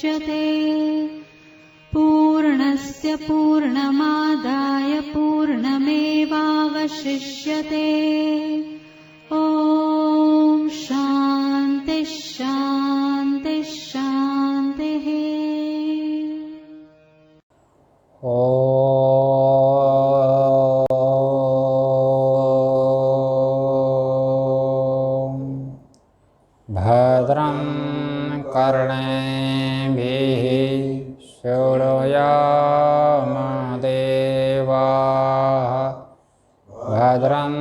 मुच्यते। पूर्णस्य पूर्णमादाय पूर्णमेवावशिष्यते। ॐ शान्ति शान्ति शान्तिः। भद्रं कर्णेभिः शृणुयामदेवाः भद्रं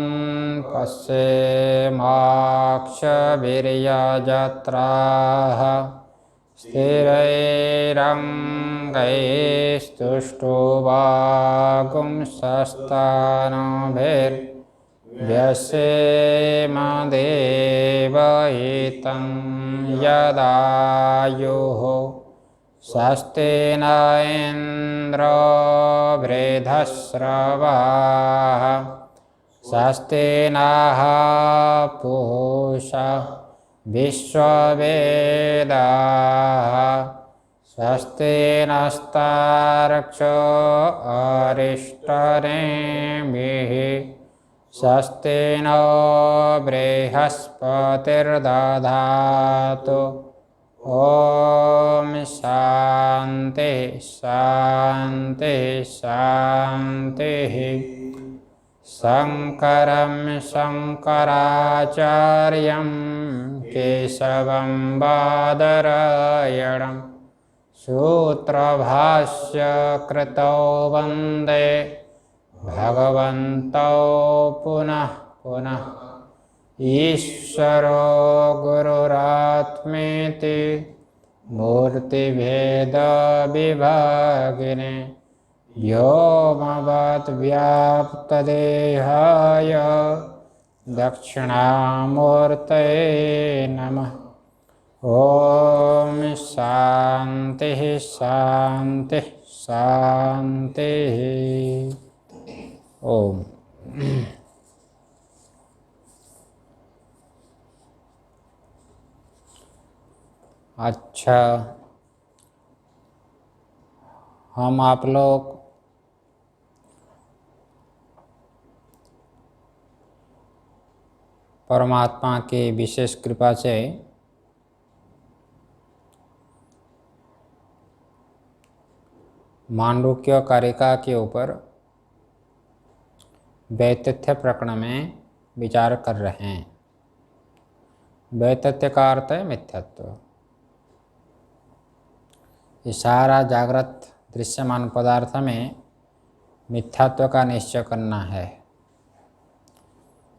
पश्येमाक्षभिर्यजत्राः स्थिरैरङ्गैस्तुष्टुवागुंसस्तनूभिर्व्यसेम देवहितं यदायुः। स्वस्ति न इन्द्रो वृद्धश्रवाः स्वस्ति नः पूषा विश्ववेदाः स्वस्ति नस्तार्क्ष्यो अरिष्टनेमिः स्वस्ति नो बृहस्पतिर्दधातु। ॐ शान्ति शान्ति शान्तिः। शङ्करं शङ्कराचार्यं केशवं बादरायणं सूत्रभाष्यकृतौ वन्दे भगवन्तौ पुनः पुनः। ईश्वरो गुरुरात्मेति मूर्तिभेदविभागिने व्योमवद्व्याप्तदेहाय दक्षिणामूर्तये नमः। ॐ शान्तिः शान्तिः शान्तिः। ओम। अच्छा, हम आप लोग परमात्मा की विशेष कृपा से मांडूक्य कारिका के ऊपर वैतथ्य प्रकरण में विचार कर रहे हैं। वैतथ्य का अर्थ है मिथ्यात्व। ये सारा जागृत दृश्यमान पदार्थ में मिथ्यात्व का निश्चय करना है।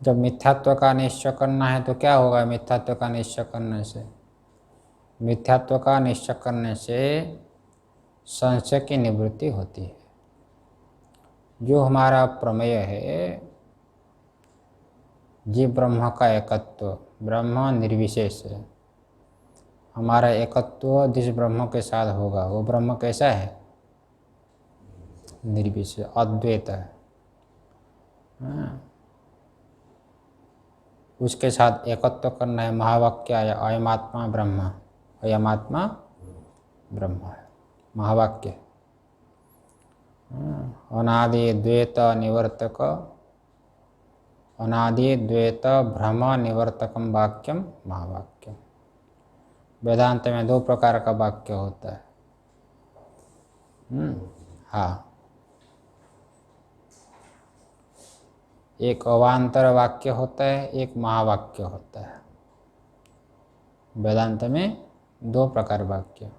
जब मिथ्यात्व का निश्चय करना है तो क्या होगा? मिथ्यात्व का निश्चय करने से, मिथ्यात्व का निश्चय करने से संशय की निवृत्ति होती है। जो हमारा प्रमेय है, जीव ब्रह्म का एकत्व, ब्रह्म निर्विशेष है। हमारा एकत्व जिस ब्रह्म के साथ होगा वो ब्रह्म कैसा है? निर्विशेष, अद्वैत है। उसके साथ एकत्व करना है। महावाक्य आया, अयमात्मा ब्रह्म, अयमात्मा ब्रह्म है महावाक्य। अनादि द्वैत निवर्तक, अनादि द्वैत भ्रम निवर्तकम वाक्यम महावाक्यम। वेदांत में दो प्रकार का वाक्य होता है। हाँ, एक अवान्तर वाक्य होता है, एक महावाक्य होता है। वेदांत में दो प्रकार वाक्य,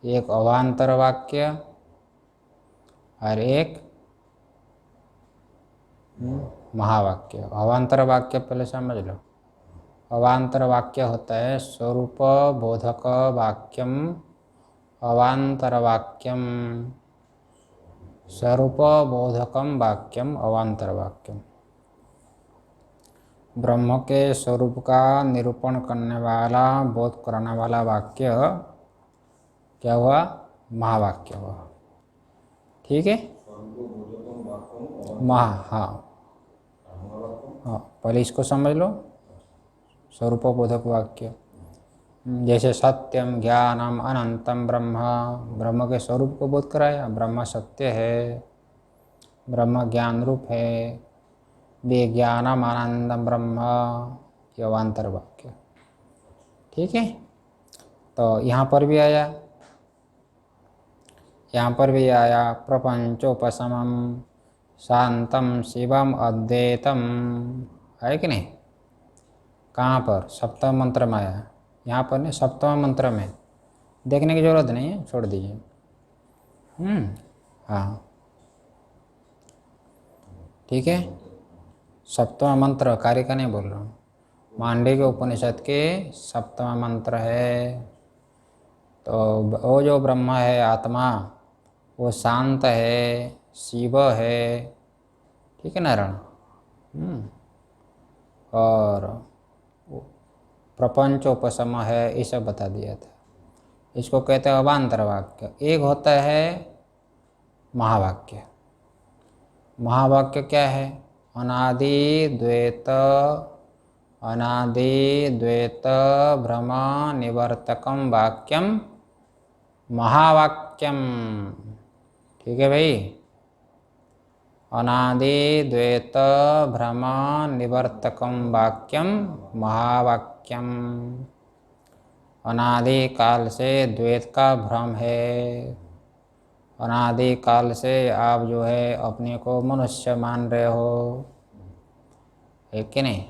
एक अवान्तर वाक्य और एक महावाक्य। अवान्तर वाक्य पहले समझ लो। अवान्तर वाक्य होता है स्वरूप बोधक वाक्यम अवान्तर वाक्यम, स्वरूप बोधकम वाक्यम अवान्तर वाक्यम। ब्रह्म के स्वरूप का निरूपण करने वाला, बोध कराने वाला वाक्य क्या हुआ? महावाक्य हुआ। ठीक है। हाँ, पहले इसको समझ लो, स्वरूप बोधक वाक्य। जैसे सत्यम ज्ञानम अनंतम ब्रह्म, ब्रह्म के स्वरूप को बोध कराया, ब्रह्म सत्य है, ब्रह्म ज्ञान रूप है, विज्ञानम आनंदम ब्रह्म, ये अवान्तर वाक्य। ठीक है, तो यहाँ पर भी आया, यहाँ पर भी आया प्रपंचोपशमम शांतम शिवम अद्वैतम, है कि नहीं? कहाँ पर? सप्तम मंत्र में आया, यहाँ पर नहीं, सप्तम मंत्र में। देखने की जरूरत नहीं है, छोड़ दीजिए। हाँ ठीक है, सप्तम मंत्र, कार्य का नहीं बोल रहा हूँ, मांडव्य उपनिषद के सप्तम मंत्र है। तो वो जो ब्रह्म है आत्मा, वो शांत है, शिव है, ठीक है नारायण। और प्रपंचोपशम है, ये सब बता दिया था। इसको कहते हैं अवान्तर वाक्य। एक होता है महावाक्य। महावाक्य क्या है? अनादि द्वैत भ्रम निवर्तकम वाक्यम महावाक्यम। ठीक है भाई, अनादि द्वैत भ्रम निवर्तकम वाक्यम महावाक्यम। अनादि काल से द्वैत का भ्रम है, अनादि काल से आप जो है अपने को मनुष्य मान रहे हो, है कि नहीं?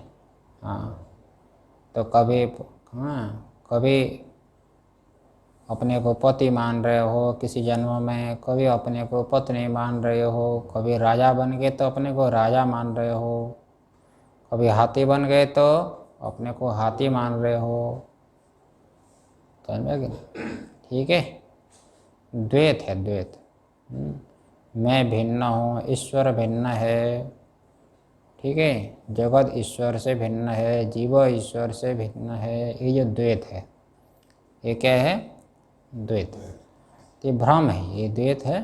हाँ, तो कभी अपने को पति मान रहे हो किसी जन्म में, कभी अपने को पत्नी मान रहे हो, कभी राजा बन गए तो अपने को राजा मान रहे हो, कभी हाथी बन गए तो अपने को हाथी मान रहे हो। समझ में कि नहीं? ठीक है, द्वैत है, द्वैत। मैं भिन्न हूँ, ईश्वर भिन्न है, ठीक है, जगत ईश्वर से भिन्न है, जीव ईश्वर से भिन्न है, ये जो द्वैत है, ये क्या है? द्वैत। ये भ्रम है, ये द्वैत है,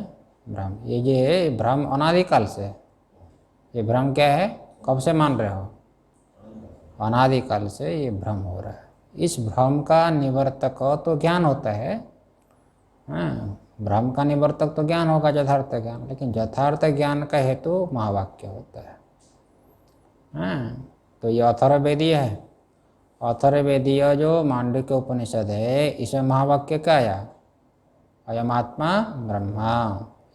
भ्रम। ये जो है भ्रम अनादिकाल से। ये भ्रम क्या है? कब से मान रहे हो? अनादिकाल से ये भ्रम हो रहा है। इस भ्रम का निवर्तक तो ज्ञान होता है। भ्रम का निवर्तक तो ज्ञान होगा, यथार्थ ज्ञान, लेकिन यथार्थ ज्ञान का हेतु महावाक्य होता है। तो ये अथर्ववेदीय है। अथर्ववेदीय जो मांडव्य उपनिषद है, इसमें महावाक्य क्या आया? अयमात्मा ब्रह्मा,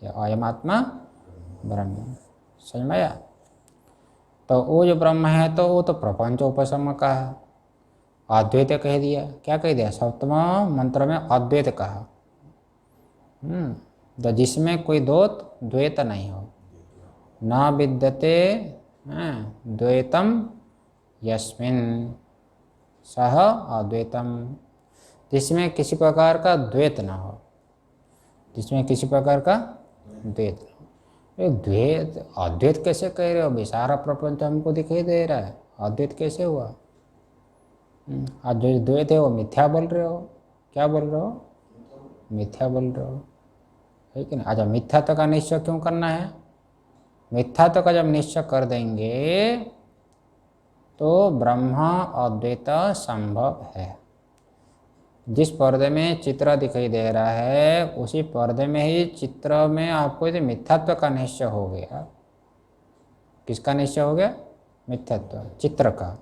या अयमात्मा ब्रह्म। समझ में आया? तो वो जो ब्रह्म है तो वो तो प्रपंचोपशम का है, अद्वैत कह दिया। क्या कह दिया? सप्तम मंत्र में अद्वैत कहा। तो जिसमें कोई द्वैत नहीं हो, न विद्यते द्वैतम यस्मिन् सह अद्वैतम, जिसमें किसी प्रकार का द्वैत ना हो, जिसमें किसी प्रकार का द्वैत ना हो। द्वैत, अद्वैत कैसे कह रहे हो? अभी सारा प्रपंच हमको दिखाई दे रहा है, अद्वैत कैसे हुआ? आज जो द्वैत है वो मिथ्या बोल रहे हो। क्या बोल रहे हो? मिथ्या बोल रहे हो, है कि नहीं? अच्छा, मिथ्यात्व का निश्चय क्यों करना है? मिथ्यात्व का जब निश्चय कर देंगे तो ब्रह्म अद्वैत संभव है। जिस पर्दे में चित्र दिखाई दे रहा है, उसी पर्दे में ही चित्र में आपको यदि मिथ्यात्व का निश्चय हो गया। किसका निश्चय हो गया? मिथ्यात्व, चित्र का।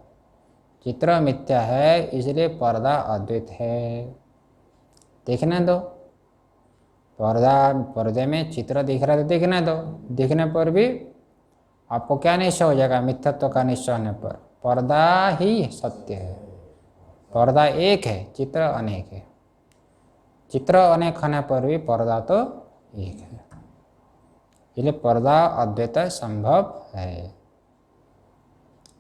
चित्र मिथ्या है, इसलिए पर्दा अद्वैत है। देखने दो, पर्दे में चित्र दिख रहा है तो देखने दो। दिखने पर भी आपको क्या निश्चय हो जाएगा? मिथ्यात्व का निश्चय होने पर पर्दा ही सत्य है। पर्दा एक है, चित्र अनेक है। चित्र अनेक होने पर भी पर्दा तो एक है, इसलिए पर्दा अद्वैत संभव है।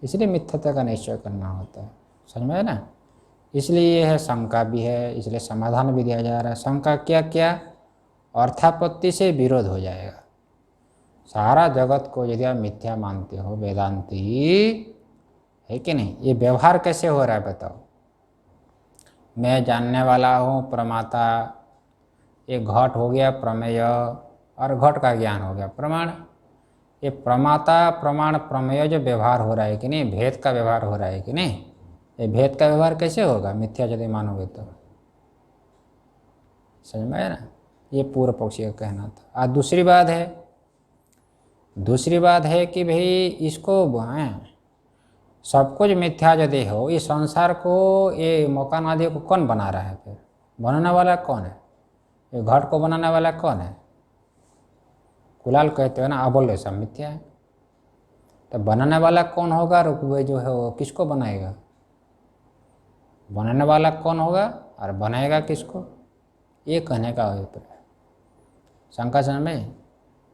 इसलिए मिथ्यात्व का निश्चय करना होता है। समझ में है ना? इसलिए यह है, शंका भी है, इसलिए समाधान भी दिया जा रहा है। शंका क्या क्या? अर्थापत्ति से विरोध हो जाएगा। सारा जगत को यदि आप मिथ्या मानते हो, वेदांती, है कि नहीं? ये व्यवहार कैसे हो रहा है बताओ? मैं जानने वाला हूँ प्रमाता, ये घट हो गया प्रमेय, और घट का ज्ञान हो गया प्रमाण। ये प्रमाता प्रमाण प्रमेय जो व्यवहार हो रहा है कि नहीं, भेद का व्यवहार हो रहा है कि नहीं, ये भेद का व्यवहार कैसे होगा मिथ्या यदि मानोगे तो? समझ में आया ना? ये पूर्व पक्षी का कहना था। आज दूसरी बात है कि भाई इसको सब कुछ मिथ्या यदि हो, इस संसार को, ये मकान आदि को कौन बना रहा है? फिर बनाने वाला कौन है? ये घट को बनाने वाला कौन है? कुलाल कहते हो ना, अबोल सब मिथ्या है। तो बनाने वाला कौन होगा? रुकवे जो है वो किसको बनाएगा? बनाने वाला कौन होगा और बनाएगा किसको? ये कहने का अभिप्राय। शंका समझ में?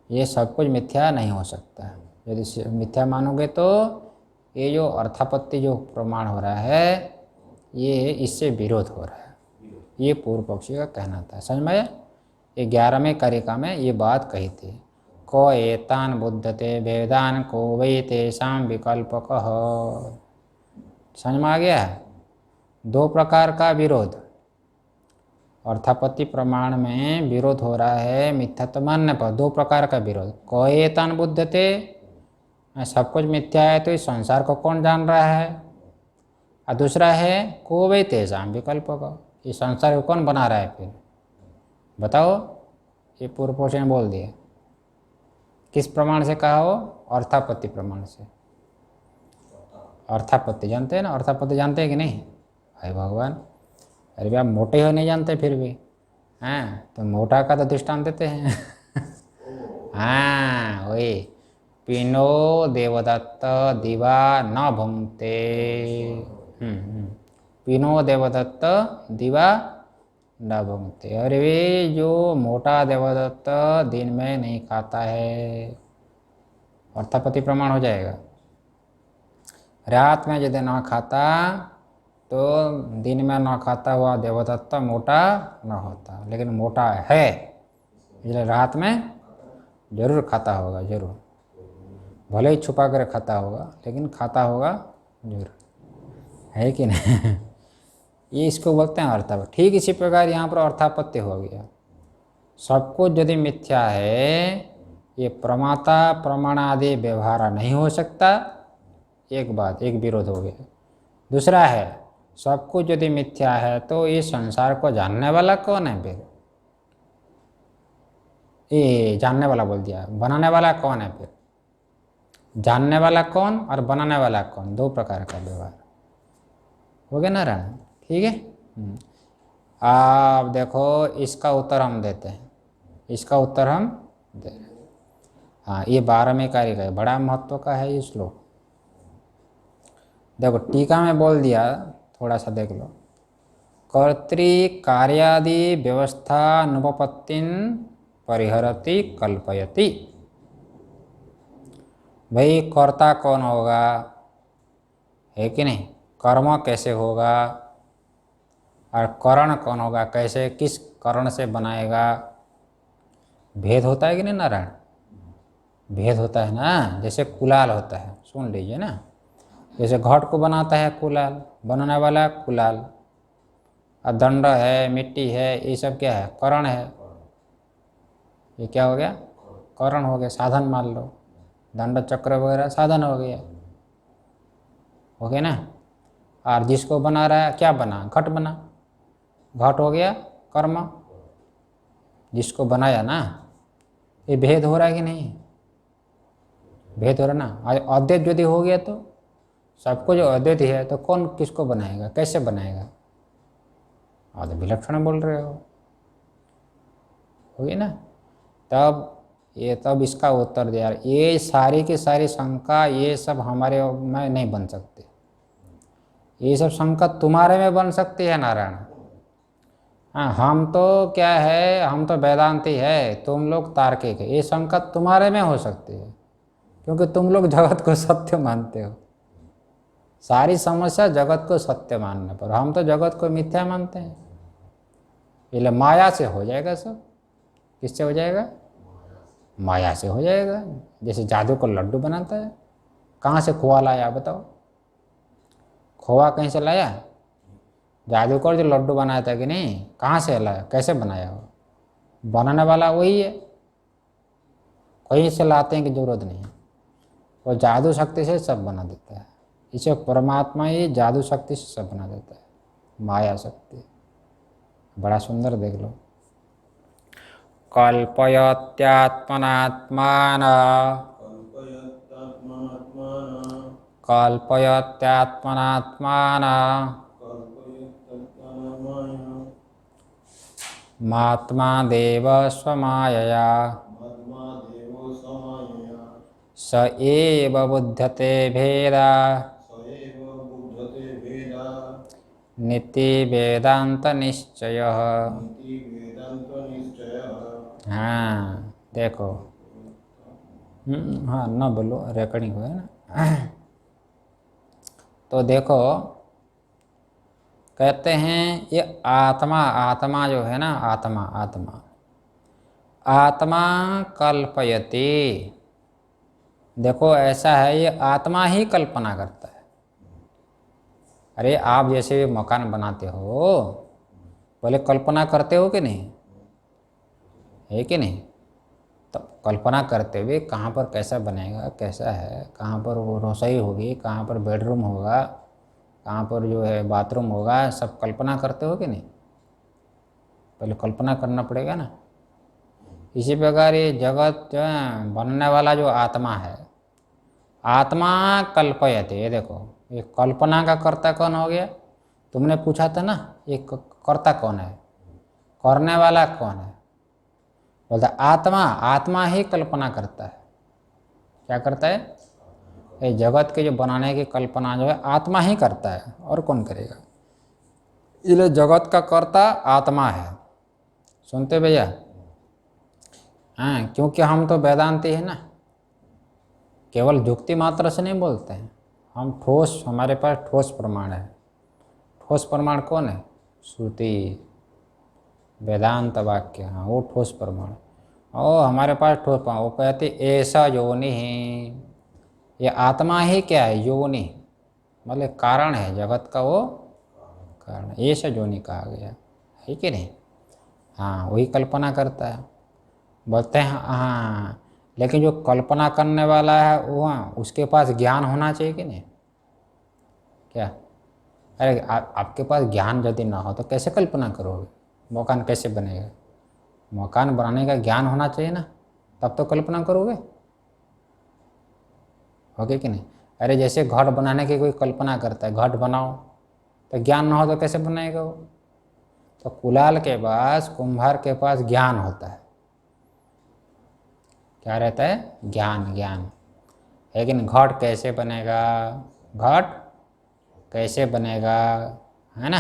ये सब कुछ मिथ्या नहीं हो सकता है। यदि मिथ्या मानोगे तो ये जो अर्थापत्ति जो प्रमाण हो रहा है ये इससे विरोध हो रहा है। ये पूर्व पक्षी का कहना था। समझ में? ये 11वें कारिका में ये बात कही थी। को एतान बुद्धते भेदान को वै तेषां विकल्पकः। समझ में आ गया है? दो प्रकार का विरोध, अर्थापत्ति प्रमाण में विरोध हो रहा है मिथ्यात्व मानने पर। दो प्रकार का विरोध। को एतान बुद्धते, सब कुछ मिथ्या है तो इस संसार को कौन जान रहा है? और दूसरा है को वै तेषां विकल्पकः, इस संसार को कौन बना रहा है? फिर बताओ। ये पूर्व पक्ष ने बोल दिया। किस प्रमाण से कहा हो? अर्थापत्ति प्रमाण से। अर्थापत्ति जानते हैं ना? अर्थापत्ति जानते हैं कि नहीं? हाय भगवान, अरे भैया मोटे हो नहीं जानते फिर भी हैं? तो मोटा का तो दृष्टांत देते हैं। हाँ वही, पिनो देवदत्त दिवा न भुंगते। पिनो देवदत्त दिवा न भुंगते। अरे वे जो मोटा देवदत्त दिन में नहीं खाता है, अर्थापत्ति प्रमाण हो जाएगा। रात में यदि ना खाता तो दिन में ना खाता हुआ देवदत्त मोटा न होता, लेकिन मोटा है इसलिए रात में जरूर खाता होगा, जरूर। भले ही छुपा कर खाता होगा लेकिन खाता होगा जरूर, है कि नहीं? ये इसको बोलते हैं अर्थापत्ति। ठीक इसी प्रकार यहाँ पर अर्थापत्ति हो गया। सब कुछ यदि मिथ्या है, ये प्रमाता प्रमाण आदि व्यवहार नहीं हो सकता। एक बात, एक विरोध हो गया। दूसरा है, सब कुछ यदि मिथ्या है तो ये संसार को जानने वाला कौन है? फिर ये जानने वाला बोल दिया, बनाने वाला कौन है? फिर जानने वाला कौन और बनाने वाला कौन? दो प्रकार का व्यवहार हो गया नारायण। ठीक है। आप देखो इसका उत्तर हम देते हैं, इसका उत्तर हम दे रहे हैं। हाँ, ये 12वें कारिका है, बड़ा महत्व का है ये श्लोक। देखो टीका में बोल दिया, थोड़ा सा देख लो। कर्तृ कार्यादि व्यवस्था अनुपपत्तिन परिहरति कल्पयति। भाई कर्ता कौन होगा, है कि नहीं? कर्म कैसे होगा और करण कौन होगा, कैसे, किस करण से बनाएगा? भेद होता है कि नहीं नारायण? भेद होता है ना। जैसे कुलाल होता है, सुन लीजिए ना। जैसे घट को बनाता है कुलाल, बनाने वाला कुलाल। और दंड है, मिट्टी है, ये सब क्या है? करण है। ये क्या हो गया? करण हो गया, साधन मान लो। दंड चक्र वगैरह साधन हो गया, हो गया ना। और जिसको बना रहा है, क्या बना? घट बना, घट हो गया कर्म, जिसको बनाया ना। ये भेद हो रहा है कि नहीं? भेद हो रहा ना। अद्वैत यदि हो गया तो सबको जो अद्वैत है तो कौन किसको बनाएगा, कैसे बनाएगा? तो विलक्षण बोल रहे हो गया ना। तब इसका उत्तर दिया। ये सारी की सारी शंका ये सब हमारे में नहीं बन सकती। ये सब शंका तुम्हारे में बन सकती है नारायण। हाँ, हम तो क्या है, हम तो वेदांती है, तुम लोग तार्किक है। ये शंका तुम्हारे में हो सकती है क्योंकि तुम लोग जगत को सत्य मानते हो। सारी समस्या जगत को सत्य मानने पर, हम तो जगत को मिथ्या मानते हैं। इसलिए माया से हो जाएगा सब। किससे हो जाएगा? माया से हो जाएगा। जैसे जादू को लड्डू बनाता है, कहाँ से खोआ लाया बताओ? खोआ कहीं से लाया? जादूगर जो लड्डू बनाया था कि नहीं, कहाँ से लाया, कैसे बनाया? हो बनाने वाला वही है, कहीं से लाते हैं की जरूरत नहीं है। वो जादू शक्ति से सब बना देता है। इसे परमात्मा ही जादू शक्ति से सब बना देता है, माया शक्ति। बड़ा सुंदर देख लो। कल्पयत्यात्मनात्मान कल्पयत्यात्मनात्मान महात्मा देव स्वमायया स एव बुध्यते भेदा नीति वेदांत निश्चय। हाँ देखो, हाँ ना बोलो, रिकॉर्डिंग हो है ना। तो देखो कहते हैं ये आत्मा, आत्मा जो है ना, आत्मा आत्मा आत्मा कल्पयति। देखो ऐसा है, ये आत्मा ही कल्पना करता है। अरे आप जैसे मकान बनाते हो, पहले कल्पना करते हो कि नहीं, है कि नहीं? तो कल्पना करते हुए कहाँ पर कैसा बनेगा, कैसा है, कहाँ पर वो रसोई होगी, कहाँ पर बेडरूम होगा, कहाँ पर जो है बाथरूम होगा, सब कल्पना करते हो कि नहीं? पहले कल्पना करना पड़ेगा ना। इसी प्रकार ये जगत जो है बनने वाला जो आत्मा है, आत्मा कल्पयते। ये देखो, ये कल्पना का कर्ता कौन हो गया? तुमने पूछा था ना, ये कर्ता कौन है, करने वाला कौन है? बोलता आत्मा, आत्मा ही कल्पना करता है। क्या करता है? ये जगत के जो बनाने की कल्पना जो है आत्मा ही करता है, और कौन करेगा? इसलिए जगत का कर्ता आत्मा है। सुनते भैया? हाँ, क्योंकि हम तो वेदांती है ना, केवल युक्ति मात्र से नहीं बोलते हैं हम, ठोस, हमारे पास ठोस प्रमाण है। ठोस प्रमाण कौन है? श्रुति, वेदांत वाक्य, हाँ वो ठोस प्रमाण। और हमारे पास ठोस प्रमाण, वो कहते ऐसा योनि ही, ये आत्मा ही क्या है? योनि, मतलब कारण है जगत का, वो कारण, ऐसा योनि कहा गया है कि नहीं? हाँ वही कल्पना करता है। बोलते हैं हाँ, लेकिन जो कल्पना करने वाला है वो, हाँ उसके पास ज्ञान होना चाहिए कि नहीं? क्या? अरे आपके पास ज्ञान यदि ना हो तो कैसे कल्पना करोगे? मकान कैसे बनेगा? मकान बनाने का ज्ञान होना चाहिए ना, तब तो कल्पना करोगे, होगे कि नहीं? अरे जैसे घट बनाने की कोई कल्पना करता है, घट बनाओ, तो ज्ञान ना हो तो कैसे बनाएगा वो? तो कुलाल के पास, कुम्हार के पास ज्ञान होता है। क्या रहता है? ज्ञान, ज्ञान। लेकिन घट कैसे बनेगा, घट कैसे बनेगा, है ना?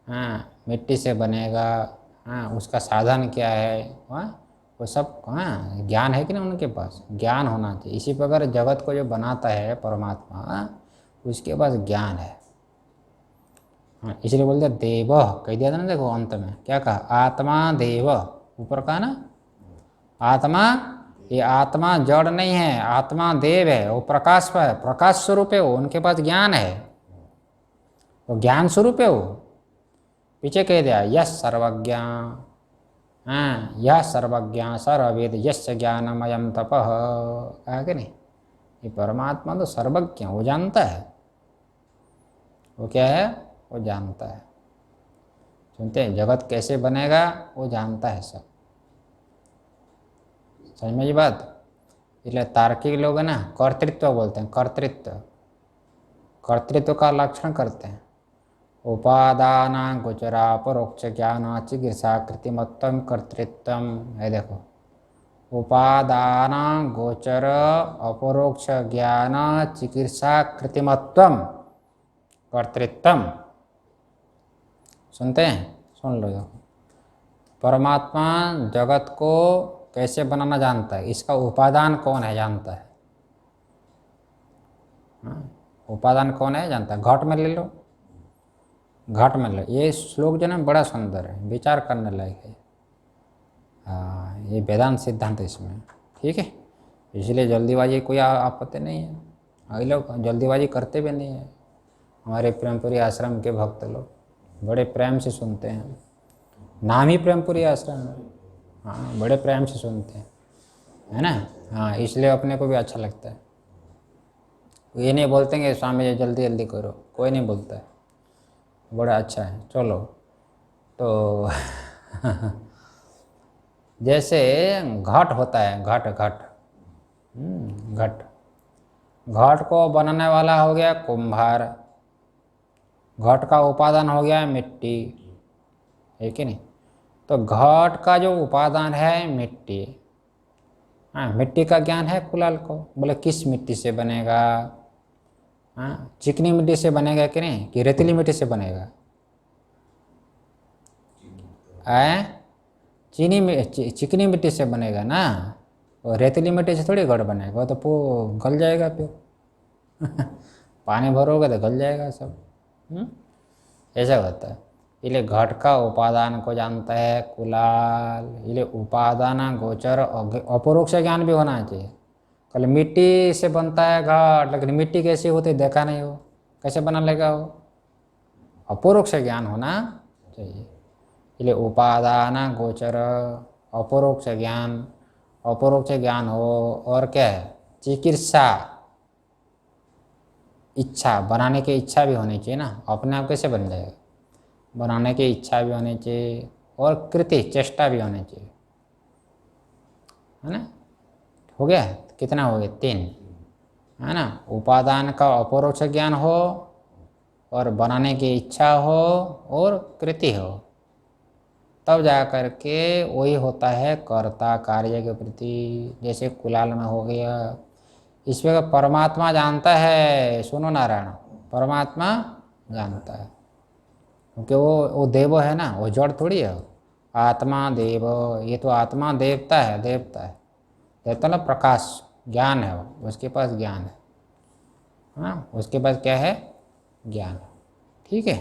हाँ मिट्टी से बनेगा, हाँ उसका साधन क्या है, हाँ वो सब, हाँ ज्ञान है कि नहीं उनके पास? ज्ञान होना चाहिए। इसी प्रकार जगत को जो बनाता है परमात्मा, उसके पास ज्ञान है। हाँ इसलिए बोलते देव, कह दिया था ना, देखो अंत में क्या कहा? आत्मा देव, ऊपर कहा ना आत्मा, ये आत्मा जड़ नहीं है, आत्मा देव है, वो प्रकाश पर है, प्रकाश स्वरूप है वो, उनके पास ज्ञान है, वो ज्ञान स्वरूप है वो। पीछे कह दिया यस सर्वज्ञ, हाँ यह सर्वज्ञ सर्ववेद यस्य ज्ञानमयम तपः, कहा कि नहीं? ये परमात्मा तो सर्वज्ञ, वो जानता है, वो क्या है? वो जानता है। सुनते हैं, जगत कैसे बनेगा वो जानता है सब। समझ में ये बात? इसलिए तार्किक लोग है ना, कर्तृत्व बोलते हैं, कर्तृत्व, कर्तृत्व का लक्षण करते हैं। उपादान गोचरा परोक्ष ज्ञान चिकित्सा कृतिमत्व कर्तृत्व है। देखो, उपादान गोचर अपरोक्ष ज्ञान चिकित्सा कृतिमत्व कर्तृत्व। सुनते हैं? सुन लो। देखो, परमात्मा जगत को कैसे बनाना जानता है, इसका उपादान कौन है जानता है। उपादान कौन है जानता है। घट में ले लो, घट में लो। ये श्लोक जो ना बड़ा सुंदर है, विचार करने लायक है। हाँ ये वेदांत सिद्धांत है इसमें, ठीक है। इसलिए जल्दीबाजी कोई आपत्ति नहीं है। ये लोग जल्दीबाजी करते भी नहीं है। हमारे प्रेमपुरी आश्रम के भक्त लोग बड़े प्रेम से सुनते हैं, नाम ही प्रेमपुरी आश्रम है। हाँ बड़े प्रेम से सुनते हैं, है ना। हाँ इसलिए अपने को भी अच्छा लगता है। ये नहीं बोलते हैं कि स्वामी जी जल्दी जल्दी करो, कोई नहीं बोलता है, बड़ा अच्छा है। चलो तो जैसे घट होता है, घट घट घट, घट को बनाने वाला हो गया कुम्हार, घट का उपादान हो गया मिट्टी, है कि नहीं? तो घट का जो उपादान है मिट्टी, हाँ मिट्टी का ज्ञान है कुलाल को। बोले किस मिट्टी से बनेगा? हाँ चिकनी मिट्टी से बनेगा कि नहीं, कि रेतीली मिट्टी से बनेगा? चिकनी मिट्टी से बनेगा ना, और रेतीली मिट्टी से थोड़ी घड़ बनेगा, वो तो गल जाएगा फिर पानी भरोगे तो गल जाएगा सब। ऐसा होता है। इसलिए घट का उपादान को जानता है कुलाल, इसलिए उपादान गोचर अपरोक्ष ज्ञान भी होना चाहिए। कल मिट्टी से बनता है घट, लेकिन मिट्टी कैसी होती देखा नहीं हो, कैसे बना लेगा वो? अपरोक्ष ज्ञान होना चाहिए। इसलिए उपादान गोचर अपरोक्ष ज्ञान, अपरोक्ष ज्ञान हो, और क्या है चिकित्सा, इच्छा, बनाने की इच्छा भी होनी चाहिए ना, अपने आप कैसे बन जाएगा? बनाने की इच्छा भी होनी चाहिए, और कृति चेष्टा भी होनी चाहिए, है ना? हो गया कितना हो गया? 3, है ना? उपादान का अपरोक्ष ज्ञान हो, और बनाने की इच्छा हो, और कृति हो, तब जा कर के वही होता है कर्ता कार्य के प्रति। जैसे कुलाल में हो गया, इसमें परमात्मा जानता है, सुनो नारायण, परमात्मा जानता है, क्योंकि वो देव है ना, वो जड़ थोड़ी है। आत्मा देव, ये तो आत्मा देवता है, देवता है, देवता ना प्रकाश ज्ञान है, वो उसके पास ज्ञान है, हाँ उसके पास क्या है? ज्ञान, ठीक है।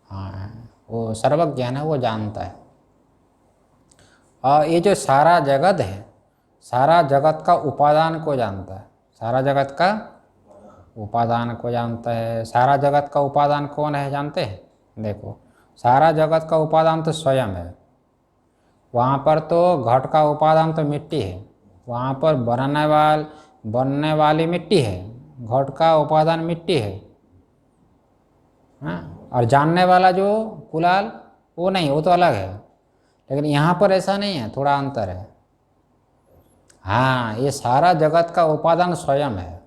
हाँ वो सर्वज्ञ ज्ञान है, वो जानता है। और ये जो सारा जगत है, सारा जगत का उपादान को जानता है, सारा जगत का उपादान को जानता है। सारा जगत का उपादान कौन है जानते हैं? देखो सारा जगत का उपादान तो स्वयं है। वहाँ पर तो घट का उपादान तो मिट्टी है, वहाँ पर बनने वाली मिट्टी है, घट का उपादान मिट्टी है, हाँ। और जानने वाला जो कुलाल, वो नहीं, वो तो अलग है। लेकिन यहाँ पर ऐसा नहीं है, थोड़ा अंतर है। हाँ ये सारा जगत का उपादान स्वयं है,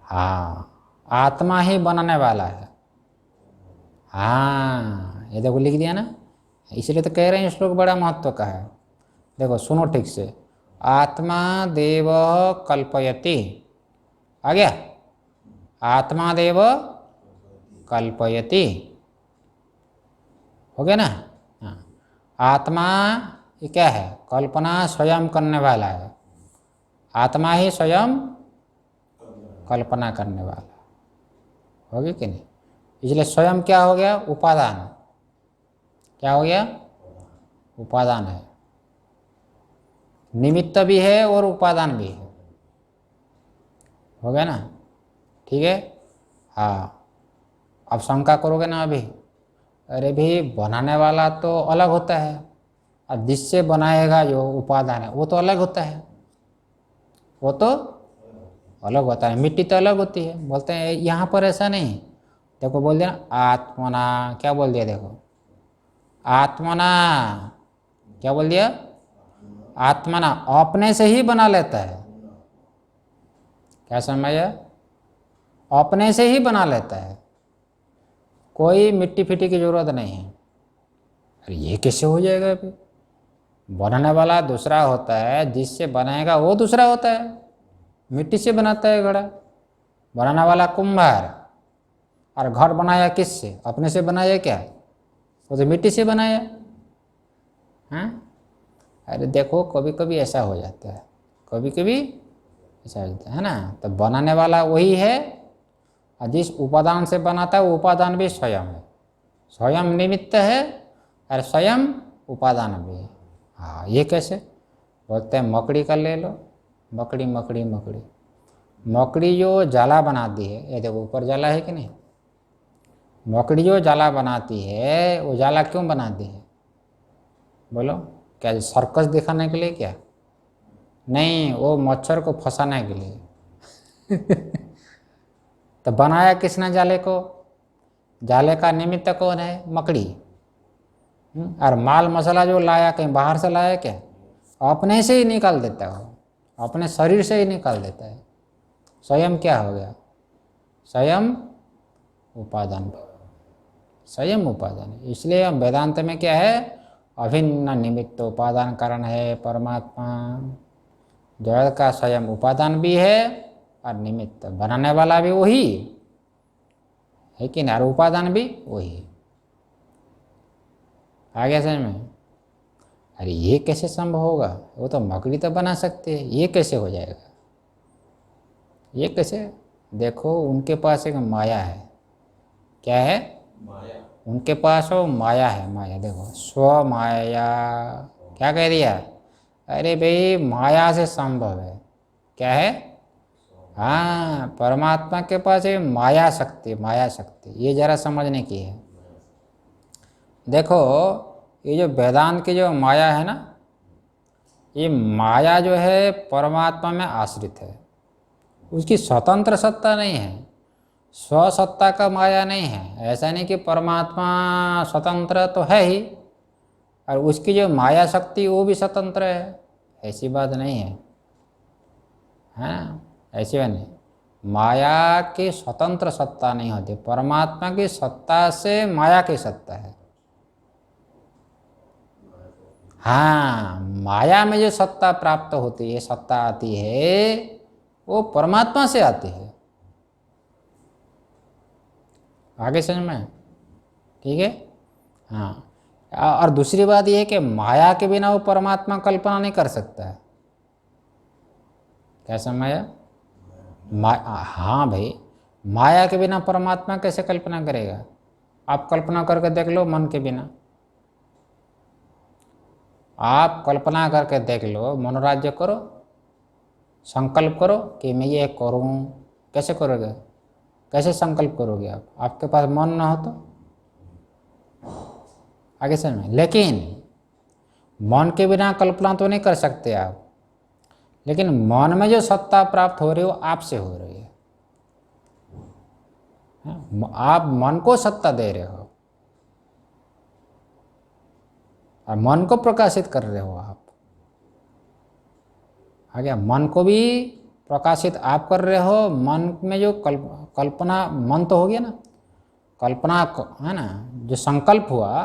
हाँ आत्मा ही बनाने वाला है। हाँ ये देखो लिख दिया ना, इसलिए तो कह रहे हैं श्लोक बड़ा महत्व का है। देखो सुनो ठीक से, आत्मा देव कल्पयति, आ गया? आत्मा देव कल्पयति, हो गया ना? हाँ आत्मा ये क्या है? कल्पना स्वयं करने वाला है, आत्मा ही स्वयं कल्पना करने वाला, हो गया कि नहीं? इसलिए स्वयं क्या हो गया? उपादान। क्या हो गया? उपादान है, निमित्त भी है और उपादान भी है, हो गया ना? ठीक है। हाँ अब शंका करोगे ना अभी, अरे भी बनाने वाला तो अलग होता है, और जिससे बनाएगा जो उपादान है वो तो अलग होता है, वो तो अलग होता है। मिट्टी तो अलग होती है, बोलते हैं यहाँ पर ऐसा नहीं। देखो बोल दिया ना आत्मना, क्या बोल दिया? देखो आत्मना, क्या बोल दिया? आत्मना अपने से ही बना लेता है, क्या समझा? अपने से ही बना लेता है, कोई मिट्टी फिट्टी की जरूरत नहीं है। अरे ये कैसे हो जाएगा? अभी बनाने वाला दूसरा होता है, जिससे बनाएगा वो दूसरा होता है। मिट्टी से बनाता है घड़ा, बनाने वाला कुम्हार, और घर बनाया किससे? अपने से बनाया क्या? वो तो मिट्टी से बनाया, हाँ। अरे देखो कभी कभी ऐसा हो जाता है, कभी कभी ऐसा हो जाता है ना। तो बनाने वाला वही है, और जिस उपादान से बनाता है वो उपादान भी स्वयं है, स्वयं निमित्त है और स्वयं उपादान भी है। हाँ ये कैसे? बोलते हैं मकड़ी का ले लो, मकड़ी मकड़ी मकड़ी, मकड़ी जो जाला बनाती है, ये देखो ऊपर जाला है कि नहीं? मकड़ी जो जाला बनाती है, वो जाला क्यों बनाती है? बोलो, क्या सर्कस दिखाने के लिए? क्या नहीं, वो मच्छर को फंसाने के लिए तो बनाया किसने जाले को? जाले का निमित्त कौन है? मकड़ी। और माल मसाला जो लाया कहीं बाहर से लाया क्या? अपने से ही निकाल देता है, अपने शरीर से ही निकाल देता है। स्वयं क्या हो गया? स्वयं उपादान, स्वयं उपादान। इसलिए हम वेदांत में क्या है? अभिन्न निमित्त उपादान कारण है परमात्मा। जगत का स्वयं उपादान भी है और निमित्त बनाने वाला भी वही है कि नहीं, और उपादान भी वही। आ गया समझ में? अरे ये कैसे संभव होगा? वो तो मकड़ी तो बना सकते हैं, ये कैसे हो जाएगा? ये कैसे? देखो उनके पास एक माया है। क्या है? माया। उनके पास वो माया है। माया देखो, स्व माया। क्या कह दिया? अरे भाई माया से संभव है। क्या है? हाँ, परमात्मा के पास ये माया शक्ति, माया शक्ति, ये जरा समझने की है। देखो ये जो वेदांत की जो माया है ना, ये माया जो है परमात्मा में आश्रित है, उसकी स्वतंत्र सत्ता नहीं है, स्वसत्ता का माया नहीं है। ऐसा नहीं कि परमात्मा स्वतंत्र तो है ही और उसकी जो माया शक्ति वो भी स्वतंत्र है, ऐसी बात नहीं है। हाँ, ऐसी बात नहीं। माया की स्वतंत्र सत्ता नहीं होती, परमात्मा की सत्ता से माया की सत्ता है। हाँ, माया में जो सत्ता प्राप्त होती है, सत्ता आती है, वो परमात्मा से आती है। आगे समझ में? ठीक है। हाँ, और दूसरी बात यह है कि माया के बिना वो परमात्मा कल्पना नहीं कर सकता है। क्या समझाया? हाँ भाई, माया के बिना परमात्मा कैसे कल्पना करेगा? आप कल्पना करके देख लो मन के बिना। आप कल्पना करके देख लो, मनोराज्य करो, संकल्प करो कि मैं ये करूं। कैसे करोगे? कैसे संकल्प करोगे आप? आपके पास मन ना हो तो? आगे समझ में? लेकिन मन के बिना कल्पना तो नहीं कर सकते आप, लेकिन मन में जो सत्ता प्राप्त हो रही है वो आपसे हो रही है। आप मन को सत्ता दे रहे हो और मन को प्रकाशित कर रहे हो आप। आ गया? मन को भी प्रकाशित आप कर रहे हो। मन में जो कल्पना, मन तो हो गया ना, कल्पना है ना, जो संकल्प हुआ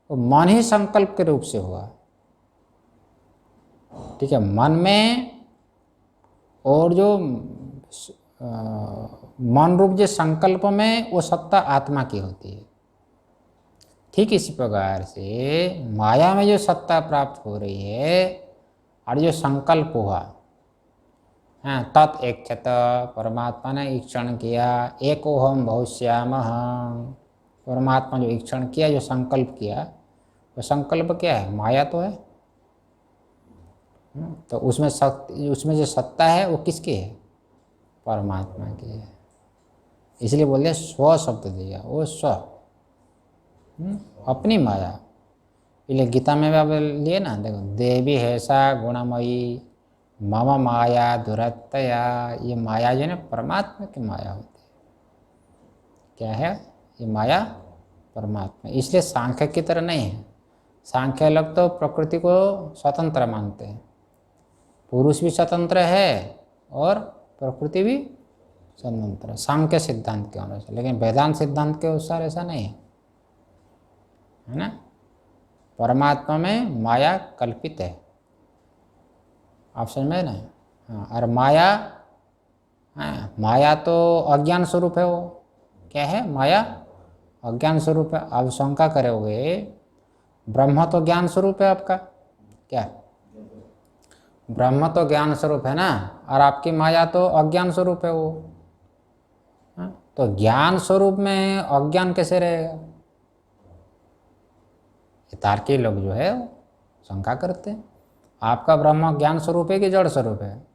वो मन ही संकल्प के रूप से हुआ। ठीक है? मन में और जो मन रूप जो संकल्प में वो सत्ता आत्मा की होती है। ठीक इसी प्रकार से माया में जो सत्ता प्राप्त हो रही है और जो संकल्प हुआ, हाँ, तत् इच्छत, परमात्मा ने ईक्षण किया, एकोहम बहुश्यामः। परमात्मा जो ईक्षण किया, जो संकल्प किया, वो संकल्प क्या है? माया तो है। तो उसमें जो सत्ता है वो किसकी है? परमात्मा की है। इसलिए बोलते स्व शब्द दिया, वो स्व, अपनी माया। इसलिए गीता में भी आप लिए ना, देखो, देवी हैसा गुणमयी मम माया दुरत्तया। ये माया जो है ना, परमात्मा की माया होती है। क्या है ये माया? परमात्मा। इसलिए सांख्य की तरह नहीं है। सांख्य लोग तो प्रकृति को स्वतंत्र मानते हैं, पुरुष भी स्वतंत्र है और प्रकृति भी स्वतंत्र, सांख्य सिद्धांत के अनुसार। लेकिन वेदांत सिद्धांत के अनुसार ऐसा नहीं है ना। परमात्मा में माया कल्पित है, आप समझ में ना। हाँ, और माया, हाँ, माया तो अज्ञान स्वरूप है। वो क्या है? माया अज्ञान स्वरूप है। आप शंका करोगे ब्रह्म तो ज्ञान स्वरूप है आपका। क्या? ब्रह्म तो ज्ञान स्वरूप है ना, और आपकी माया तो अज्ञान स्वरूप है वो। तो ज्ञान स्वरूप में अज्ञान कैसे रहेगा? ये तार्किक लोग जो है शंका करते हैं। आपका ब्रह्म ज्ञान स्वरूप है कि जड़ स्वरूप है?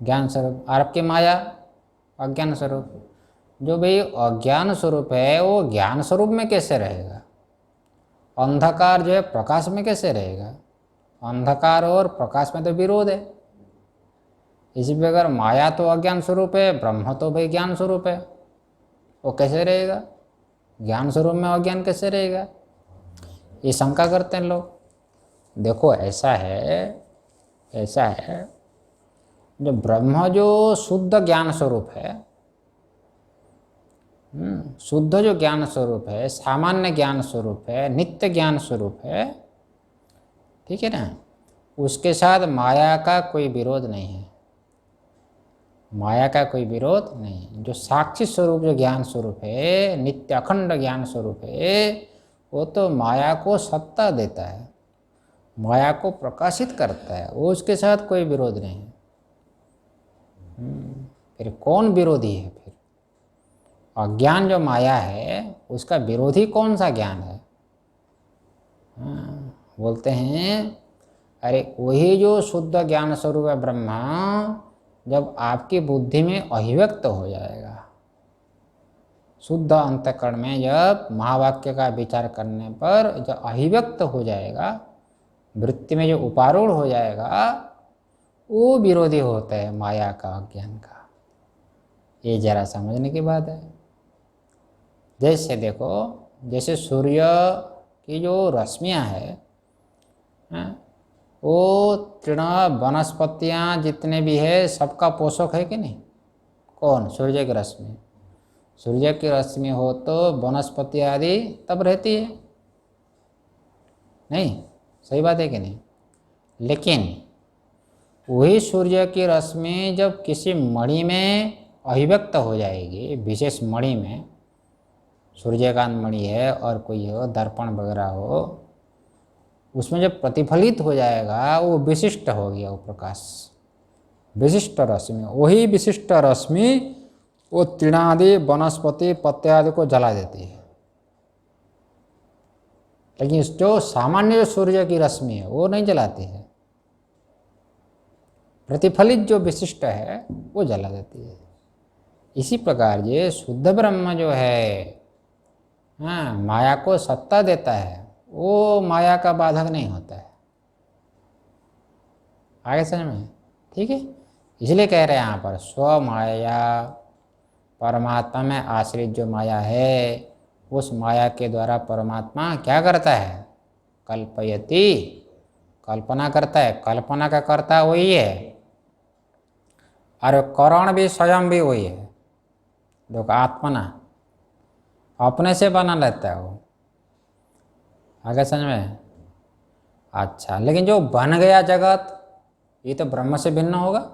ज्ञान स्वरूप। और आपकी माया अज्ञान स्वरूप। जो भाई अज्ञान स्वरूप है वो ज्ञान स्वरूप में कैसे रहेगा? अंधकार जो है प्रकाश में कैसे रहेगा? अंधकार और प्रकाश में तो विरोध है। इसी प्रकार माया तो अज्ञान स्वरूप है, ब्रह्म तो भाई ज्ञान स्वरूप है, वो कैसे रहेगा? ज्ञान स्वरूप में अज्ञान कैसे रहेगा? ये शंका करते हैं लोग। देखो ऐसा है जो ब्रह्म जो शुद्ध ज्ञान स्वरूप है, शुद्ध जो ज्ञान स्वरूप है, सामान्य ज्ञान स्वरूप है, नित्य ज्ञान स्वरूप है, ठीक है ना, उसके साथ माया का कोई विरोध नहीं है, माया का कोई विरोध नहीं है। जो साक्षी स्वरूप जो ज्ञान स्वरूप है, नित्य अखंड ज्ञान स्वरूप है, वो तो माया को सत्ता देता है, माया को प्रकाशित करता है, वो उसके साथ कोई विरोध नहीं है। फिर कौन विरोधी है? फिर अज्ञान जो माया है उसका विरोधी कौन सा ज्ञान है? बोलते हैं अरे वही जो शुद्ध ज्ञान स्वरूप है ब्रह्मा, जब आपकी बुद्धि में अभिव्यक्त हो जाएगा, शुद्ध अंतःकरण में जब महावाक्य का विचार करने पर जब अभिव्यक्त हो जाएगा, वृत्ति में जो उपारूढ़ हो जाएगा, वो विरोधी होता है माया का, अज्ञान का। ये जरा समझने की बात है। जैसे देखो, जैसे सूर्य की जो रश्मियाँ है, वो तृण वनस्पतियाँ जितने भी है सबका पोषक है कि नहीं? कौन? सूर्य की रश्मि। सूर्य की रश्मि हो तो वनस्पति आदि तब रहती है, नहीं? सही बात है कि नहीं? लेकिन वही सूर्य की रश्मि जब किसी मणि में अभिव्यक्त हो जाएगी, विशेष मणि में, सूर्यकांत मणि है और कोई हो, दर्पण वगैरह हो, उसमें जब प्रतिफलित हो जाएगा वो विशिष्ट हो गया, वो प्रकाश विशिष्ट रश्मि। वही विशिष्ट रश्मि वो तृणादि वनस्पति पत्ते आदि को जला देती है। लेकिन जो सामान्य सूर्य की रश्मि है वो नहीं जलाती है, प्रतिफलित जो विशिष्ट है वो जला देती है। इसी प्रकार ये शुद्ध ब्रह्म जो है, माया को सत्ता देता है, वो माया का बाधक नहीं होता है। आगे समझ में? ठीक है। इसलिए कह रहे हैं यहाँ पर स्व माया, परमात्मा में आश्रित जो माया है, उस माया के द्वारा परमात्मा क्या करता है? कल्पयति, कल्पना करता है। कल्पना का कर्ता वही है और करण भी स्वयं भी वही है। जो आत्मना अपने से बना लेता है वो। आगे समझ में? अच्छा, लेकिन जो बन गया जगत, ये तो ब्रह्म से भिन्न होगा।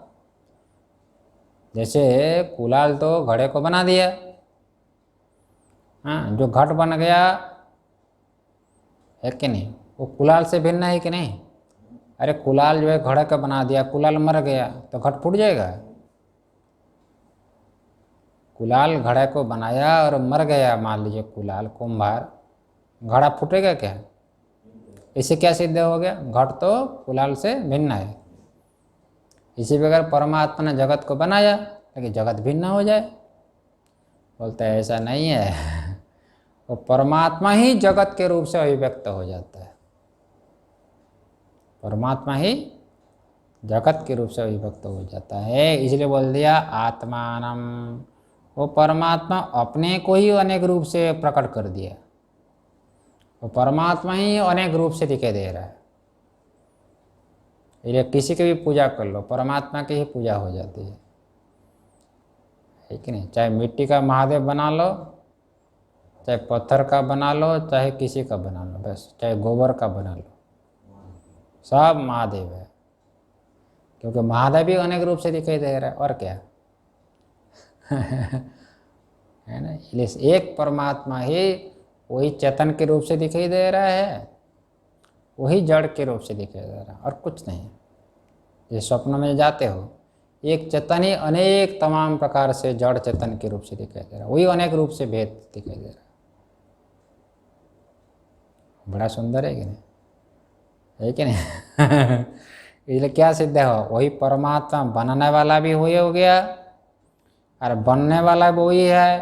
जैसे कुलाल तो घड़े को बना दिया, जो घट बन गया है कि नहीं, वो कुलाल से भिन्न है कि नहीं? अरे कुलाल जो है घड़े का बना दिया, कुलाल मर गया तो घट फूट जाएगा? कुलाल घड़े को बनाया और मर गया, मान लीजिए कुलाल कुंभार, घड़ा फूटेगा क्या? इससे क्या सिद्ध हो गया? घट तो कुलाल से भिन्न है। इसी प्रकार परमात्मा ने जगत को बनाया ताकि जगत भिन्न हो जाए। बोलते हैं ऐसा नहीं है, वो परमात्मा ही जगत के रूप से अभिव्यक्त हो जाता है। परमात्मा ही जगत के रूप से अभिव्यक्त हो जाता है। इसलिए बोल दिया आत्मानम, वो परमात्मा अपने को ही अनेक रूप से प्रकट कर दिया। वो परमात्मा ही अनेक रूप से दिखाई दे रहा है। इसलिए किसी की भी पूजा कर लो, परमात्मा की ही पूजा हो जाती है कि नहीं? चाहे मिट्टी का महादेव बना लो, चाहे पत्थर का बना लो, चाहे किसी का बना लो, बस चाहे गोबर का बना लो, सब महादेव है। क्योंकि महादेव भी अनेक रूप से दिखाई दे रहा है, और क्या है ना? इसलिए एक परमात्मा ही वही चेतन के रूप से दिखाई दे रहा है, वही जड़ के रूप से दिखाई दे रहा है, और कुछ नहीं। ये स्वप्न में जाते हो, एक चेतन ही अनेक तमाम प्रकार से जड़ चेतन के रूप से दिखाई दे रहा है, वही अनेक रूप से भेद दिखाई दे रहा है। बड़ा सुंदर है कि नहीं? है कि नहीं? इसलिए क्या सिद्ध है? वही परमात्मा बनने वाला भी वही हो गया, और बनने वाला भी वही है,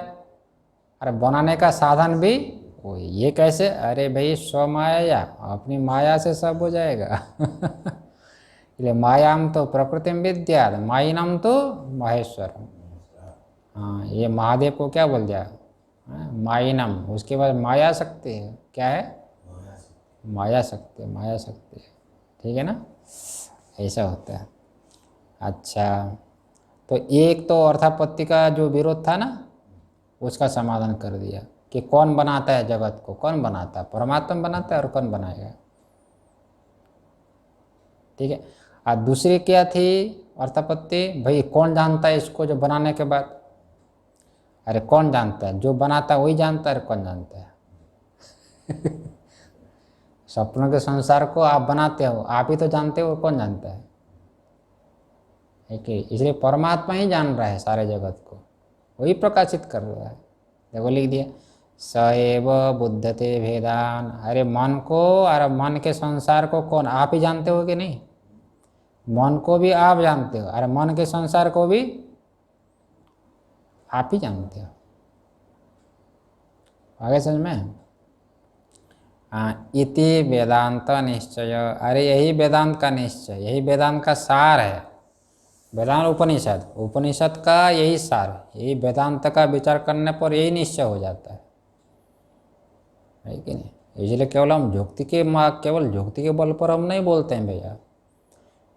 और बनाने का साधन भी वही। ये कैसे? अरे भाई स्व माया, अपनी माया से सब हो जाएगा। इसलिए मायाम तो प्रकृतिम विद्यात् मायिनम तो महेश्वरम। हाँ, ये महादेव को क्या बोल दिया? मायिनम। उसके बाद माया शक्ति है। क्या है? माया शक्ति, माया शक्ति। ठीक है ना, ऐसा होता है। अच्छा, तो एक तो अर्थापत्ति का जो विरोध था ना, उसका समाधान कर दिया कि कौन बनाता है जगत को? कौन बनाता है? परमात्मा बनाता है, और कौन बनाएगा? ठीक है। और दूसरी क्या थी अर्थापत्ति? भाई कौन जानता है इसको जो बनाने के बाद? अरे कौन जानता है? जो बनाता है वही जानता है। कौन जानता है? सपनों के संसार को आप बनाते हो, आप ही तो जानते हो, कौन जानता है? इसलिए परमात्मा ही जान रहा है सारे जगत को, वही प्रकाशित कर रहा है। देखो लिख दिया, स एव बुद्धते भेदान। अरे मन को और मन के संसार को कौन? आप ही जानते हो कि नहीं? मन को भी आप जानते हो, अरे मन के संसार को भी आप ही जानते हो। आगे समझ में? इति वेदांत निश्चय। अरे यही वेदांत का निश्चय, यही वेदांत का सार है। वेदांत उपनिषद, उपनिषद का यही सार है। यही वेदांत का विचार करने पर यही निश्चय हो जाता है कि नहीं? इसलिए केवल हम केवल युक्ति के बल पर हम नहीं बोलते हैं भैया,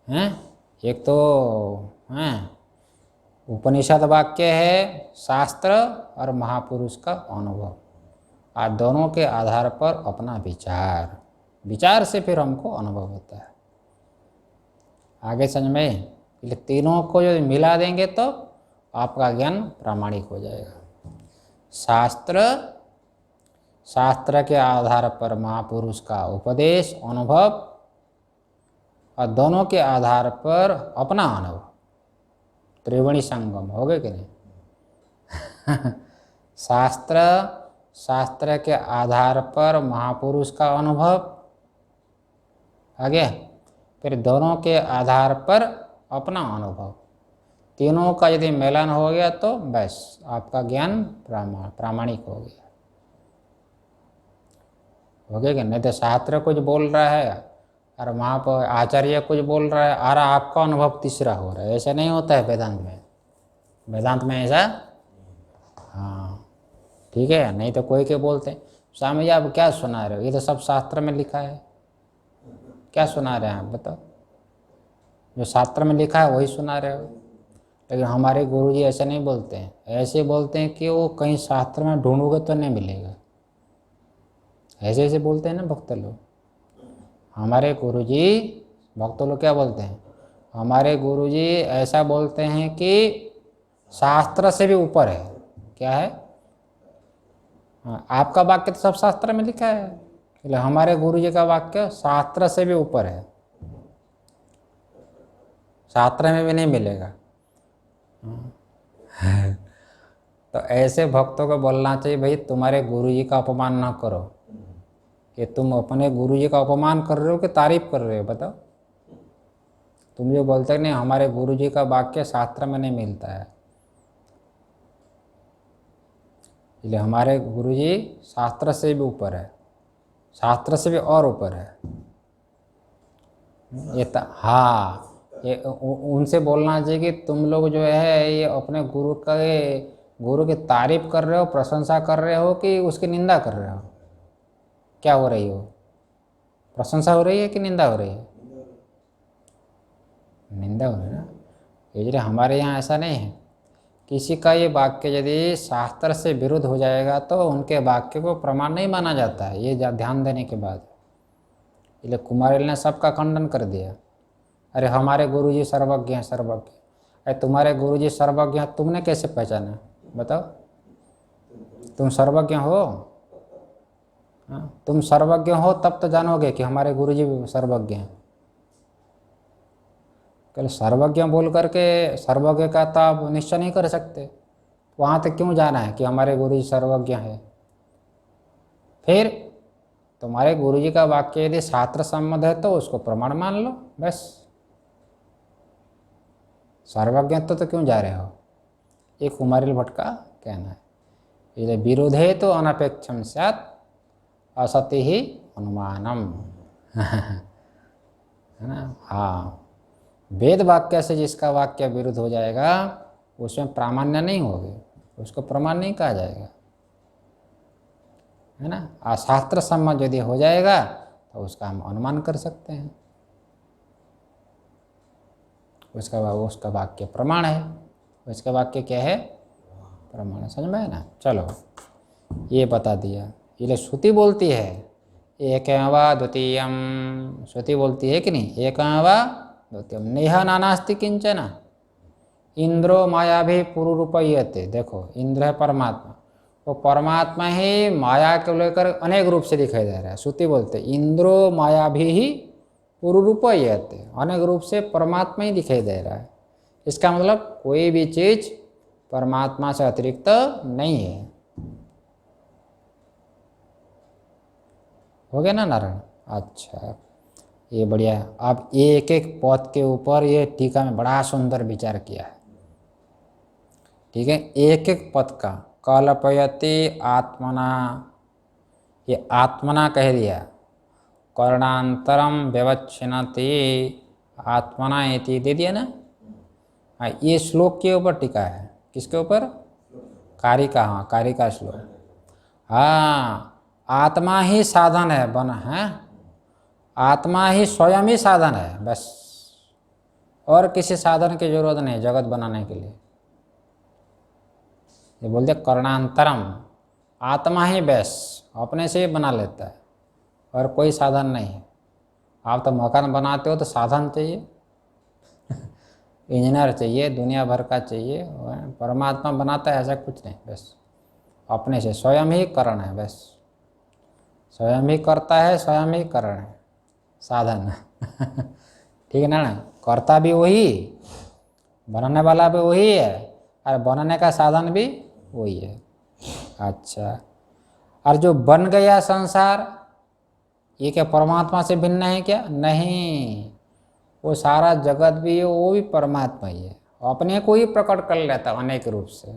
हैं? एक तो हैं उपनिषद वाक्य है, शास्त्र और महापुरुष का अनुभव, और दोनों के आधार पर अपना विचार, विचार से फिर हमको अनुभव होता है। आगे समझ में? तीनों को जो मिला देंगे तो आपका ज्ञान प्रामाणिक हो जाएगा। शास्त्र के आधार पर महापुरुष का उपदेश, अनुभव, और दोनों के आधार पर अपना अनुभव, त्रिवेणी संगम हो गए कि नहीं? शास्त्र के आधार पर महापुरुष का अनुभव आ गया, फिर दोनों के आधार पर अपना अनुभव, तीनों का यदि मिलन हो गया तो बस आपका ज्ञान प्रामाणिक हो गया। हो गया कि नहीं? तो शास्त्र कुछ बोल रहा है और वहाँ पर आचार्य कुछ बोल रहा है और आपका अनुभव तीसरा हो रहा है। ऐसा नहीं होता है वेदांत में। वेदांत में ऐसा, हाँ ठीक है। नहीं तो कोई के बोलते हैं स्वामी जी आप क्या सुना रहे हो, ये तो सब शास्त्र में लिखा है। क्या सुना रहे हैं आप बताओ? जो शास्त्र में लिखा है वही सुना रहे हो। लेकिन हमारे गुरुजी ऐसे नहीं बोलते हैं। ऐसे बोलते हैं कि वो कहीं शास्त्र में ढूंढोगे तो नहीं मिलेगा। ऐसे ऐसे बोलते हैं ना भक्त लोग। हमारे गुरुजी, भक्त लोग क्या बोलते हैं? हमारे गुरुजी ऐसा बोलते हैं कि शास्त्र से भी ऊपर है। क्या है? हाँ, आपका वाक्य तो सब शास्त्र में लिखा है, इसलिए हमारे गुरुजी का वाक्य शास्त्र से भी ऊपर है, शास्त्र में भी नहीं मिलेगा। तो ऐसे भक्तों को बोलना चाहिए भाई तुम्हारे गुरुजी का अपमान ना करो। कि तुम अपने गुरुजी का अपमान कर रहे हो कि तारीफ कर रहे हो? बताओ। तुम जो बोलते नहीं हमारे गुरुजी का वाक्य शास्त्र में नहीं मिलता है, इसलिए हमारे गुरुजी शास्त्र से भी ऊपर है, शास्त्र से भी और ऊपर है। हाँ, ये उनसे बोलना चाहिए कि तुम लोग जो है ये अपने गुरु की तारीफ कर रहे हो, प्रशंसा कर रहे हो कि उसकी निंदा कर रहे हो? क्या हो रही हो? प्रशंसा हो रही है कि निंदा हो रही है? निंदा हो रही है ना। इसलिए हमारे यहाँ ऐसा नहीं है। किसी का ये वाक्य यदि शास्त्र से विरुद्ध हो जाएगा तो उनके वाक्य को प्रमाण नहीं माना जाता है। ये ध्यान देने के बाद इसलिए कुमारिल ने सबका खंडन कर दिया। अरे हमारे गुरुजी सर्वज्ञ हैं, सर्वज्ञ। अरे तुम्हारे गुरुजी सर्वज्ञ हैं, तुमने कैसे पहचाना? बताओ। तुम सर्वज्ञ हो? हाँ, तुम सर्वज्ञ हो तब तो जानोगे कि हमारे गुरुजी भी सर्वज्ञ हैं। कल सर्वज्ञ बोल करके सर्वज्ञ का तो आप निश्चय नहीं कर सकते। वहाँ तक क्यों जाना है कि हमारे गुरुजी सर्वज्ञ है? फिर तुम्हारे गुरुजी का वाक्य यदि शास्त्र सम्मत है तो उसको प्रमाण मान लो, बस। सर्वज्ञत्व तो क्यों जा रहे हो? ये कुमारिल भट्ट का कहना है। इसलिए विरोधे तो अनपेक्षम स्यात् असति ही अनुमानम। है ना? हाँ, वेद वाक्य से जिसका वाक्य विरुद्ध हो जाएगा उसमें प्रामाण्य नहीं होगी, उसको प्रमाण नहीं कहा जाएगा, है ना। अशास्त्र सम्मत यदि हो जाएगा तो उसका हम अनुमान कर सकते हैं, उसका वाक्य प्रमाण है। उसका वाक्य क्या है? प्रमाण। समझ में है ना। चलो ये बता दिया। ये श्रुति बोलती है एकमेव वा द्वितीयम, श्रुति बोलती है कि नहीं, एकमेव वा द्वितीयम नेह नानास्ति किंचन इंद्रो माया भी पुरुरूपयते। देखो इंद्र है परमात्मा, वो परमात्मा ही माया को लेकर अनेक रूप से दिखाई दे रहा है। श्रुति बोलते इंद्रो माया भी ही पुरुरूपयते, अनेक रूप से परमात्मा ही दिखाई दे रहा है। इसका मतलब कोई भी चीज परमात्मा से अतिरिक्त नहीं है। हो गया ना नारायण। अच्छा ये बढ़िया है। अब एक एक पद के ऊपर ये टीका में बड़ा सुंदर विचार किया है। ठीक है, एक एक पद का कल्पयति आत्मना, ये आत्मना कह दिया, कर्णांतरम व्यवच्छिन्नति आत्मना इति दे दिया ना। हाँ ये श्लोक के ऊपर टीका है। किसके ऊपर? कारिका। हाँ कारिका श्लोक। हाँ आत्मा ही साधन है, बन है, आत्मा ही स्वयं ही साधन है बस, और किसी साधन की जरूरत नहीं जगत बनाने के लिए। ये बोलते कर्णांतरम, आत्मा ही बस अपने से ही बना लेता है और कोई साधन नहीं है। आप तो मकान बनाते हो तो साधन चाहिए इंजीनियर चाहिए, दुनिया भर का चाहिए। परमात्मा बनाता है ऐसा कुछ नहीं, बस अपने से स्वयं ही करण है, बस स्वयं ही करता है, स्वयं ही करण है, साधन ठीक है ना। करता भी वही, बनाने वाला भी वही है, और बनाने का साधन भी वही है। अच्छा, और जो बन गया संसार ये क्या परमात्मा से भिन्न है क्या? नहीं, वो सारा जगत भी है, वो भी परमात्मा ही है, अपने को ही प्रकट कर लेता अनेक रूप से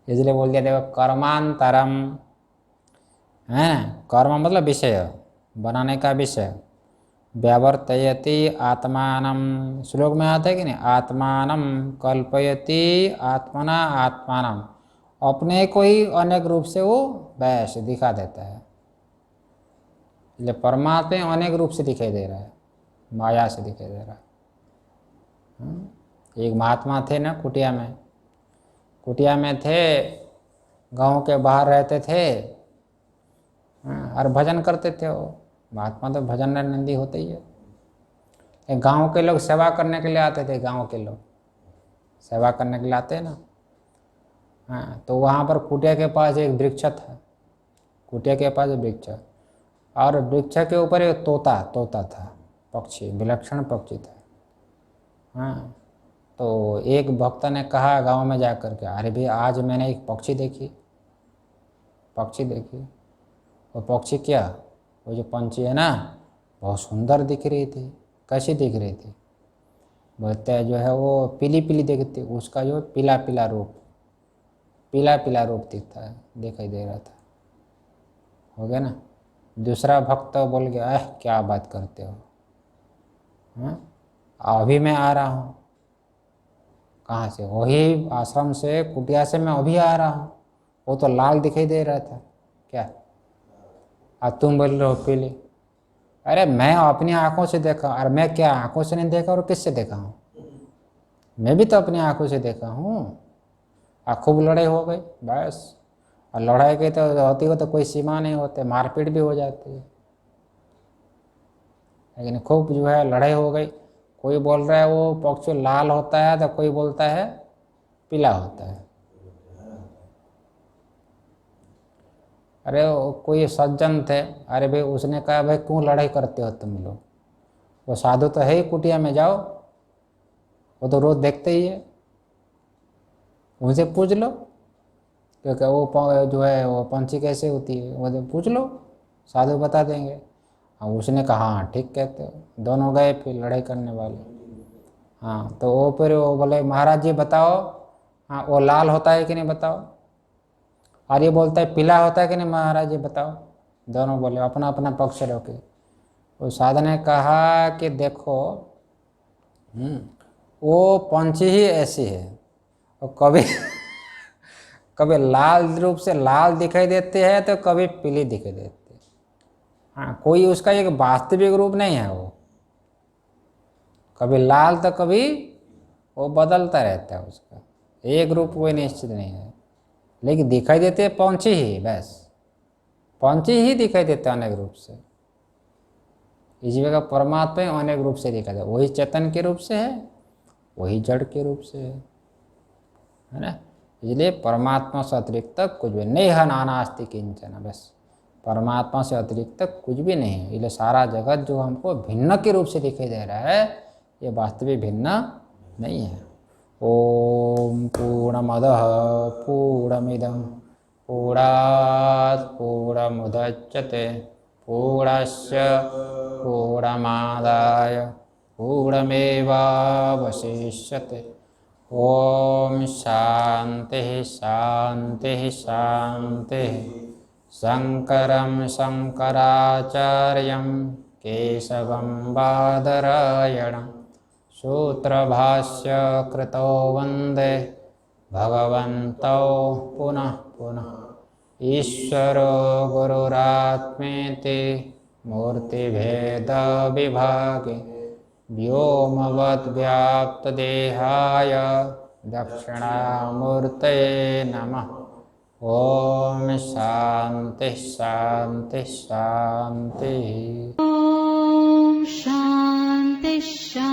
इसलिए बोल दिया देखो कर्मांतरम है ना, कर्म मतलब विषय, बनाने का विषय, व्यावर्तयति आत्मानम, श्लोक में आता है कि नहीं, आत्मानम कल्पयति आत्मना आत्मानम, अपने को ही अनेक रूप से वो वैसे दिखा देता है। इसलिए परमात्मा अनेक रूप से दिखाई दे रहा है, माया से दिखाई दे रहा है। एक महात्मा थे ना कुटिया में थे, गांव के बाहर रहते थे और भजन करते थे। वो महात्मा तो भजन नंदी होते ही है। गांव के लोग सेवा करने के लिए आते थे, गांव के लोग सेवा करने के लिए आते हैं ना। हाँ तो वहाँ पर कुटिया के पास एक वृक्ष था, कुटिया के पास एक वृक्ष, और वृक्ष के ऊपर एक तोता था, पक्षी, विलक्षण पक्षी था। हाँ तो एक भक्त ने कहा गांव में जा कर के, अरे भाई आज मैंने एक पक्षी देखी। वो पक्षी क्या, वो जो पंछी है ना बहुत सुंदर दिख रही थी। कैसी दिख रही थी? बोलते हैं जो है वो पीली पीली दिखती, उसका जो पीला पीला रूप दिखता है, दिखाई दे रहा था। हो गया ना। दूसरा भक्त बोल गया क्या बात करते हो, अभी मैं आ रहा हूँ। कहाँ से? वही आश्रम से, कुटिया से मैं अभी आ रहा हूँ। वो तो लाल दिखाई दे रहा था क्या, और तुम बोल रहे हो पीले। अरे मैं अपनी आंखों से देखा, और मैं क्या आंखों से नहीं देखा और किससे देखा हूँ? मैं भी तो अपनी आंखों से देखा हूँ। और खूब लड़ाई हो गई बस, और लड़ाई की तो होती हो तो कोई सीमा नहीं होते, मारपीट भी हो जाती है। लेकिन खूब जो है लड़ाई हो गई। कोई बोल रहा है वो पक्षी लाल होता है, तो कोई बोलता है पीला होता है। अरे कोई सज्जन थे, अरे भाई उसने कहा भाई क्यों लड़ाई करते हो तुम लोग, वो साधु तो है ही, कुटिया में जाओ, वो तो रोज देखते ही है, उनसे पूछ लो क्योंकि वो जो है वो पंछी कैसे होती है, वो तो पूछ लो, साधु बता देंगे। हाँ उसने कहा हाँ ठीक कहते हो। दोनों गए फिर लड़ाई करने वाले। हाँ तो वो फिर वो बोले महाराज जी बताओ, हाँ वो लाल होता है कि नहीं बताओ, और ये बोलता है पीला होता है कि नहीं महाराज जी बताओ। दोनों बोले अपना अपना पक्ष रखे। उस साधु ने कहा कि देखो वो पंछी ही ऐसी है, और कभी कभी लाल रूप से लाल दिखाई देते हैं तो कभी पीली दिखाई देती है। हाँ, कोई उसका एक वास्तविक रूप नहीं है वो, कभी लाल तो कभी वो बदलता रहता है, उसका एक रूप कोई निश्चित नहीं है, लेकिन दिखाई देते हैं पंछी ही, बस पंछी ही दिखाई देते हैं अनेक रूप से। इस जगह परमात्मा ही अनेक रूप से दिखाई देता है, वही चेतन के रूप से है, वही जड़ के रूप से है ना। इसलिए परमात्मा से अतिरिक्त कुछ भी नहीं है, नानास्ति किंचन, बस परमात्मा से अतिरिक्त कुछ भी नहीं है। इसलिए सारा जगत जो हमको भिन्न के रूप से दिखाई दे रहा है, ये वास्तविक भिन्न नहीं है। ओम पूर्णमदः पूर्णमिदं पूर्णात् पूर्णमुदच्यते पूर्णस्य पूर्णमादाय पूर्णमेवावशिष्यते। ओम शांति शांति शांति। शंकरं शंकराचार्यं केशवं बादरायणं सूत्रभाष्य कृतो वंदे भगवन्तौ पुनः पुनः। ईश्वरो गुरुरात्मेति मूर्तिभेद विभागे व्योमवद्व्याप्तदेहाय दक्षिणामूर्तये नमः। ओम शांति शांति शांति। ॐ शान्ति शान्ति।